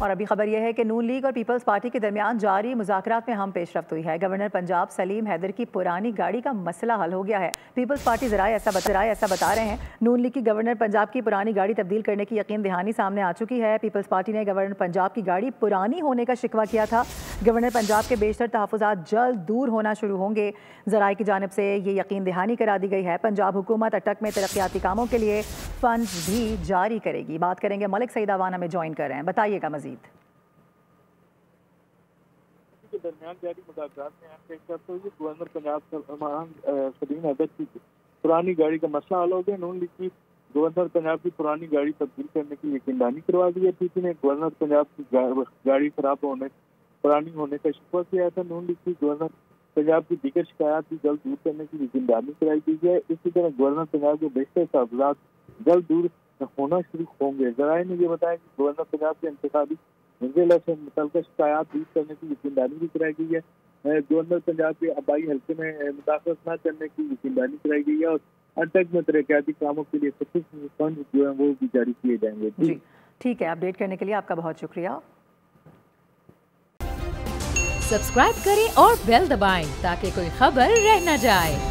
और अभी खबर यह है कि नून लीग और पीपल्स पार्टी के दरमियान जारी मुज़ाकरात में अहम पेशरफ्त हुई है। गवर्नर पंजाब सलीम हैदर की पुरानी गाड़ी का मसला हल हो गया है। पीपल्स पार्टी ज़राए ऐसा बता रहे हैं। नून लीग की गवर्नर पंजाब की पुरानी गाड़ी तब्दील करने की यकीन दहानी सामने आ चुकी है। पीपल्स पार्टी ने गवर्नर पंजाब की गाड़ी पुरानी होने का शिकवा किया था। गवर्नर पंजाब के बेशतर तहफ़्फ़ुज़ात जल्द दूर होना शुरू होंगे। ज़राए की जानिब से ये यकीन दहानी करा दी गई है। पंजाब हुकूमत अटक में तरक्याती कामों के लिए फंड भी जारी करेगी। बात करेंगे मलिक सईद अवान हमें ज्वाइन कर रहे हैं, बताइएगा मजीद। के दरमियान जारी मुज़ाकरात में गवर्नर पंजाब सलीम हैदर की पुरानी गाड़ी का मसला हल हो गया। नून लीग की गवर्नर पंजाब की पुरानी गाड़ी तब्दील करने की यकीनदानी करवा दी है। पीपी ने गवर्नर पंजाब की गाड़ी खराब होने पुरानी होने का शिकवा किया था। नून लीग की गवर्नर पंजाब की दीगर शिकायत भी जल्द दूर करने की यकीनदानी कराई गई है। इसी तरह गवर्नर पंजाब के बेशतर तहफ़्फ़ुज़ात जल्द दूर होना शुरू होंगे। ज़राए ने यह बताया कि गवर्नर पंजाब के इंतखाबी मंजिला से मुतल्लिक़ शिकायत दूर करने की यकीनदानी भी कराई गई है। गवर्नर पंजाब के आबाई हल्के में मुदाखलत न करने की यकीनदानी कराई गई है और अटक में तरक्याती कामों के लिए सफिशिएंट फंड जो है वो भी जारी किए जाएंगे। जी ठीक है, अपडेट करने के लिए आपका बहुत शुक्रिया। सब्सक्राइब करें और बेल दबाएं ताकि कोई खबर रह न जाए।